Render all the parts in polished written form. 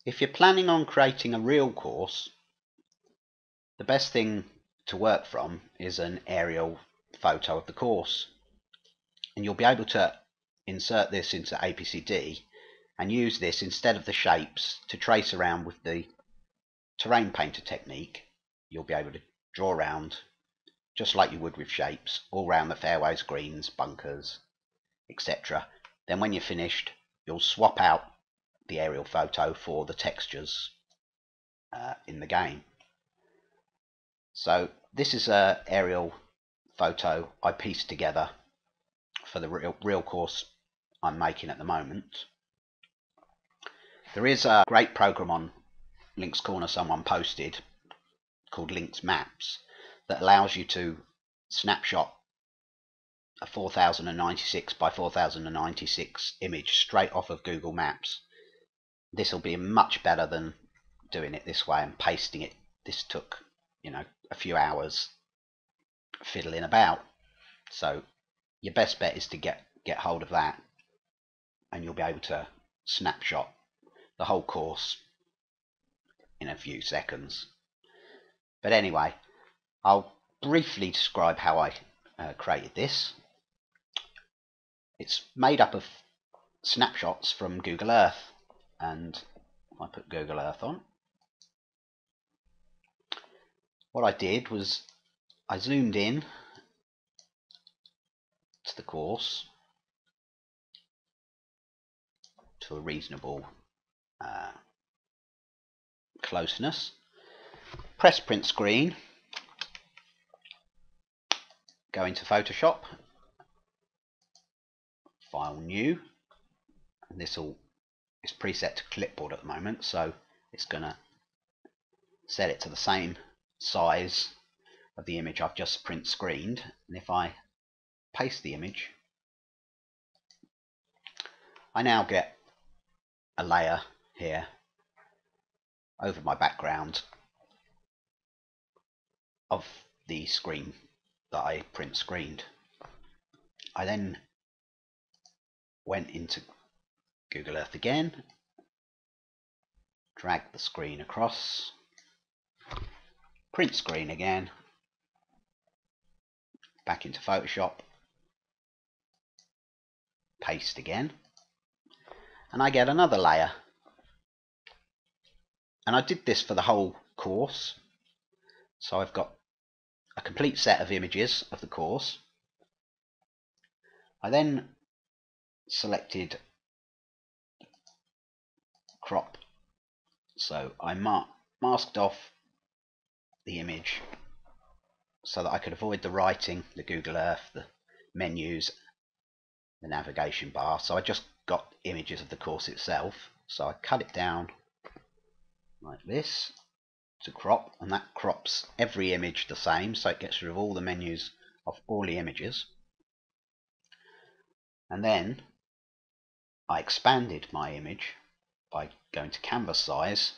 If you're planning on creating a real course, the best thing to work from is an aerial photo of the course. And you'll be able to insert this into APCD and use this instead of the shapes to trace around with the terrain painter technique. You'll be able to draw around just like you would with shapes all around the fairways, greens, bunkers, etc. Then when you're finished, you'll swap out the aerial photo for the textures in the game. So this is an aerial photo I pieced together for the real course I'm making at the moment. There is a great program on Link's Corner someone posted called Link's Maps that allows you to snapshot a 4096 by 4096 image straight off of Google Maps. This will be much better than doing it this way and pasting it. This took, a few hours fiddling about. So your best bet is to get hold of that, and you'll be able to snapshot the whole course in a few seconds. But anyway, I'll briefly describe how I created this. It's made up of snapshots from Google Earth, and if I put Google Earth on, what I did was I zoomed in to the course to a reasonable closeness, press print screen, go into Photoshop, file new, and this is preset to clipboard at the moment, so it's going to set it to the same size of the image I've just print screened. And if I paste the image, I now get a layer here over my background of the screen that I print screened. I then went into Google Earth again, drag the screen across, print screen again, back into Photoshop, paste again, and I get another layer. And I did this for the whole course, so I've got a complete set of images of the course. I then selected crop, so I masked off the image so that I could avoid the writing, the Google Earth, the menus, the navigation bar. So I just got images of the course itself. So I cut it down like this to crop, and that crops every image the same, so it gets rid of all the menus of all the images. And then I expanded my image by going to canvas size,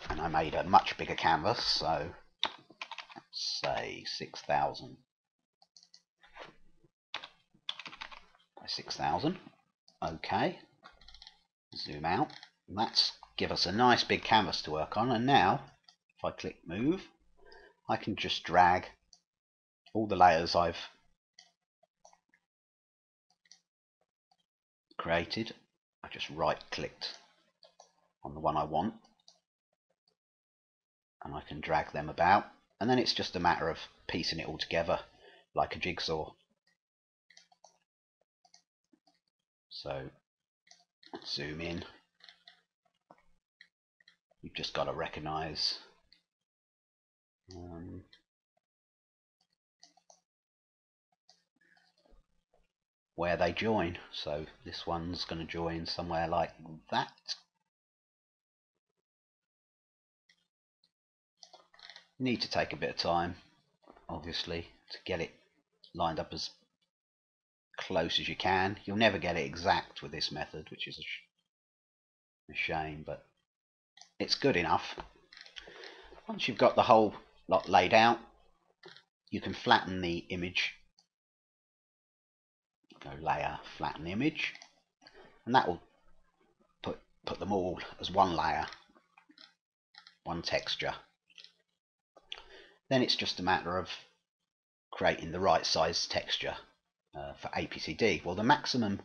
and I made a much bigger canvas, so let's say 6000 by 6000. Okay, zoom out, and that's give us a nice big canvas to work on. And now if I click move, I can just drag all the layers I've created. I just right clicked on the one I want, and I can drag them about, and then it's just a matter of piecing it all together like a jigsaw. So zoom in, you've just got to recognize where they join. So this one's going to join somewhere like that. You need to take a bit of time, obviously, to get it lined up as close as you can. You'll never get it exact with this method, which is a shame, but it's good enough. Once you've got the whole lot laid out, you can flatten the image. Go layer, flatten image, and that will put put them all as one layer, one texture. Then it's just a matter of creating the right size texture for APCD. Well, the maximum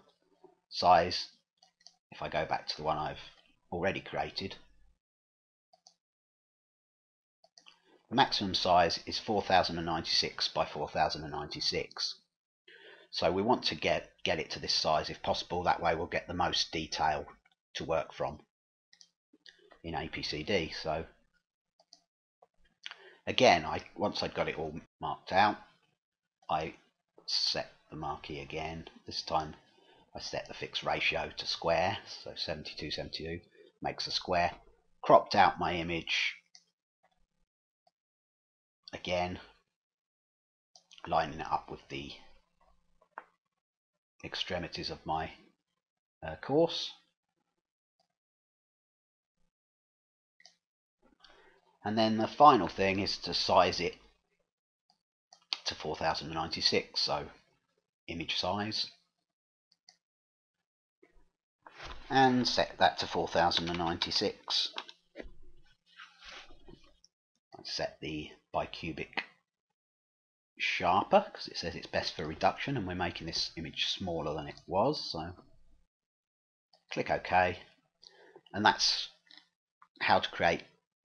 size, if I go back to the one I've already created, the maximum size is 4096 by 4096. So we want to get it to this size if possible. That way we'll get the most detail to work from in APCD. So again, once I'd got it all marked out, I set the marquee again. This time I set the fixed ratio to square, so 72:72 makes a square. Cropped out my image again, lining it up with the extremities of my course. And then the final thing is to size it to 4096, so image size, and set that to 4096. I set the bicubic sharper because it says it's best for reduction, and we're making this image smaller than it was, so click OK, and that's how to create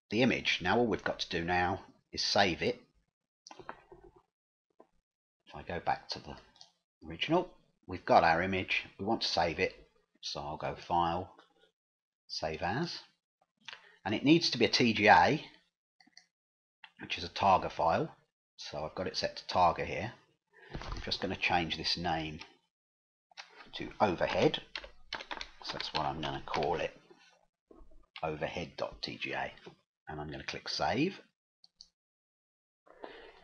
the image. Now all we've got to do now is save it. If I go back to the original, we've got our image, we want to save it, so I'll go File, Save As, and it needs to be a TGA, which is a Targa file, so I've got it set to Targa here. I'm just going to change this name to Overhead, so that's what I'm going to call it, overhead.tga, and I'm going to click Save.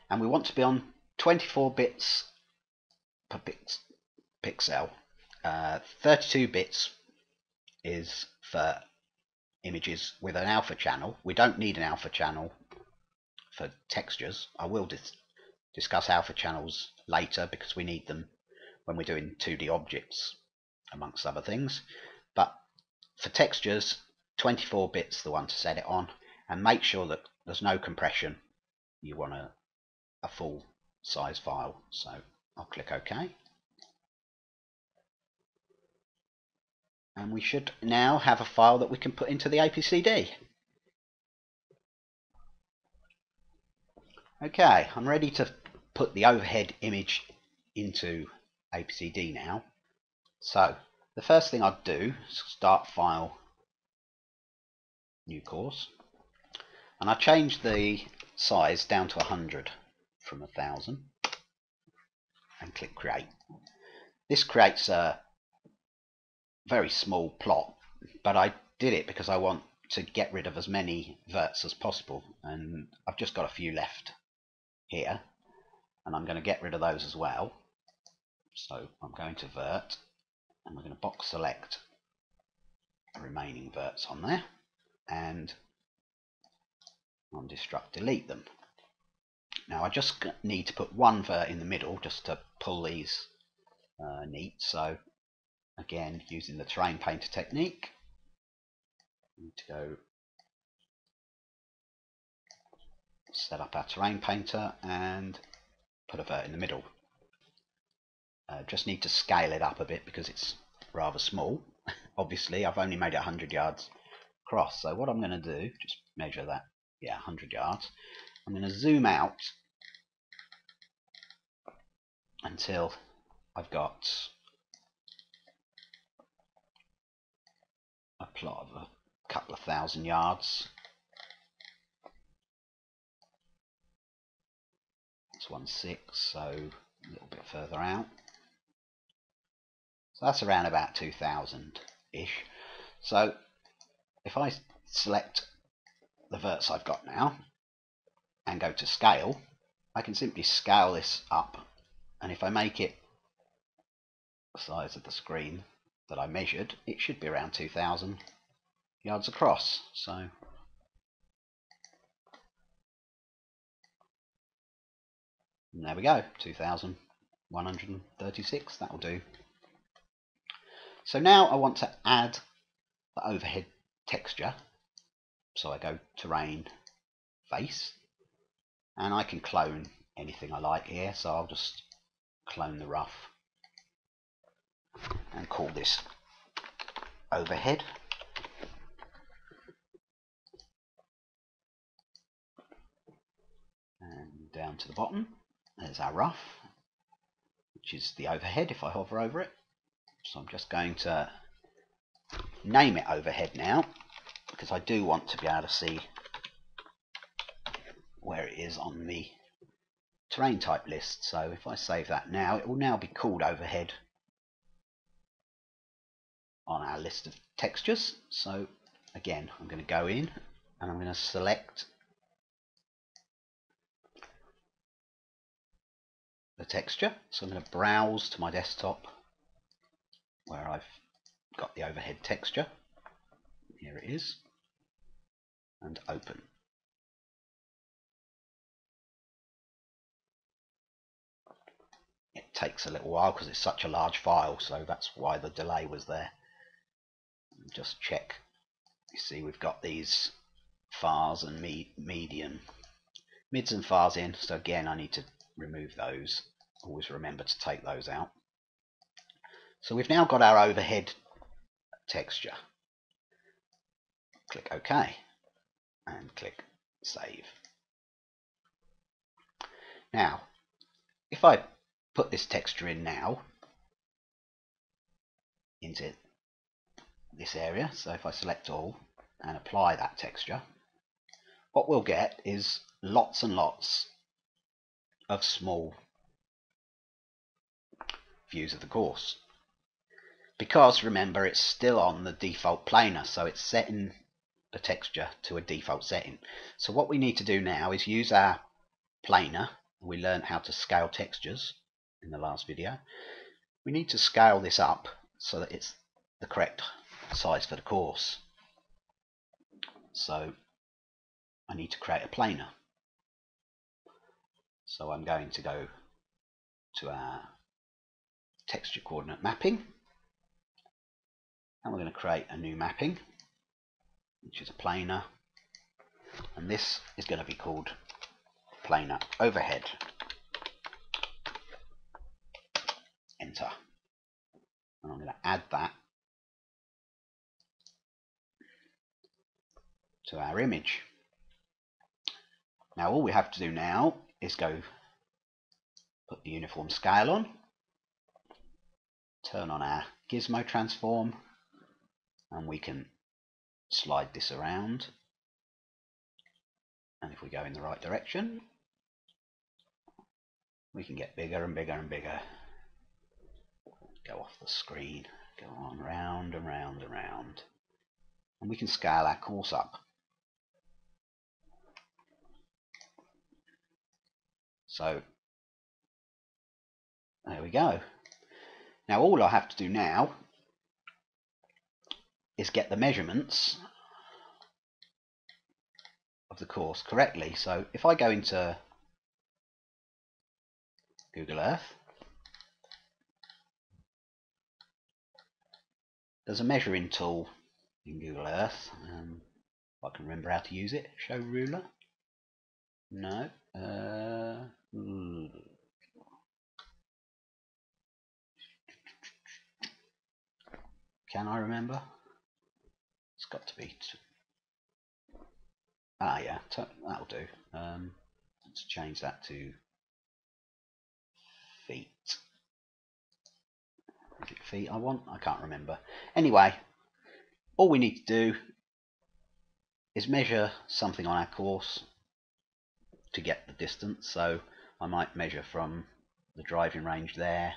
And we want to be on 24 bits per pixel. 32 bits is for images with an alpha channel. We don't need an alpha channel for textures. I will discuss alpha channels later because we need them when we're doing 2D objects, amongst other things. But for textures, 24 bits the one to set it on, and make sure that there's no compression. You want a full size file, so I'll click OK. And we should now have a file that we can put into the APCD. Okay, I'm ready to put the overhead image into APCD now. So the first thing I'd do is start File, New Course, and I change the size down to 100 from 1000 and click Create. This creates a very small plot, but I did it because I want to get rid of as many verts as possible, and I've just got a few left here, and I'm going to get rid of those as well. So I'm going to Vert, and we're going to box select the remaining verts on there, and on Destruct delete them. Now I just need to put one vert in the middle just to pull these neat. So again, using the terrain painter technique, we need to go set up our terrain painter and put a vert in the middle. Just need to scale it up a bit because it's rather small. Obviously I've only made it 100 yards across, so what I'm going to do, just measure that, yeah, 100 yards. I'm going to zoom out until I've got a plot of a couple of thousand yards. It's 1.6, so a little bit further out. So that's around about 2000-ish. So if I select the verts I've got now and go to scale, I can simply scale this up, and if I make it the size of the screen that I measured, it should be around 2000 yards across. So and there we go, 2136, that'll do. So now I want to add the overhead texture. So I go terrain, face, and I can clone anything I like here. So I'll just clone the rough and call this overhead. And down to the bottom, there's our rough, which is the overhead if I hover over it. So I'm just going to name it overhead now, because I do want to be able to see where it is on the terrain type list. So if I save that now, it will now be called overhead on our list of textures. So again, I'm going to go in and I'm going to select the texture. So I'm going to browse to my desktop where I've got the overhead texture. Here it is, and open. It takes a little while because it's such a large file, so that's why the delay was there. Just check. You see we've got these fars and mids and fars in, so again I need to remove those. Always remember to take those out. So we've now got our overhead texture. Click OK and click Save. Now if I put this texture in now into this area, so if I select all and apply that texture, what we'll get is lots and lots of small views of the course. Because remember, it's still on the default planar, so it's setting the texture to a default setting. So what we need to do now is use our planar. We learned how to scale textures in the last video. We need to scale this up so that it's the correct size for the course. So I need to create a planar. So I'm going to go to our texture coordinate mapping, and we're going to create a new mapping, which is a planar, and this is going to be called planar overhead. Enter. And I'm going to add that to our image. Now all we have to do now is go put the uniform scale on, turn on our gizmo transform, and we can slide this around, and if we go in the right direction we can get bigger and bigger and bigger. Go off the screen, go on round and round and round, and we can scale our course up. So there we go. Now all I have to do now is get the measurements of the course correctly. So if I go into Google Earth, there's a measuring tool in Google Earth. If I can remember how to use it. Show ruler? No. Can I remember? It's got to be. Yeah, that'll do. Let's change that to feet. Is it feet I want? I can't remember. Anyway, all we need to do is measure something on our course to get the distance. So I might measure from the driving range there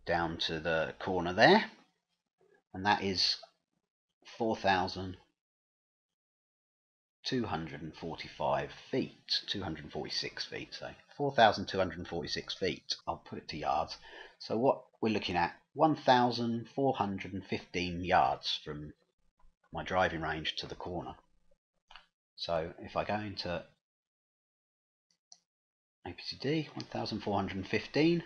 down to the corner there, and that is 4,245 feet, 246 feet, so 4,246 feet. I'll put it to yards. So what we're looking at, 1,415 yards from my driving range to the corner. So if I go into APCD, 1,415,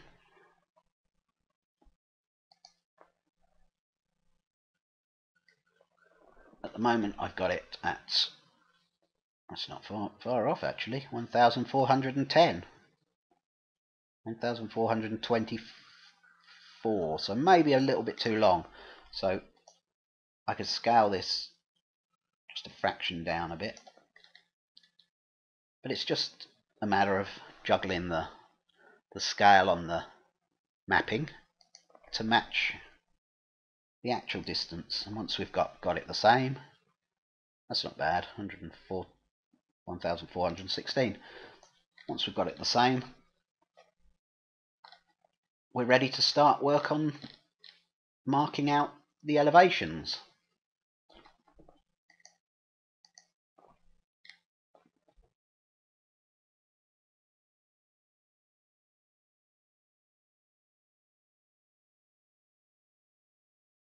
At the moment I've got it at, that's not far off actually, 1,410. 1,424, so maybe a little bit too long. So I could scale this just a fraction down a bit. But it's just a matter of juggling the scale on the mapping to match the actual distance. And once we've got it the same, that's not bad, 1,416. Once we've got it the same, we're ready to start work on marking out the elevations.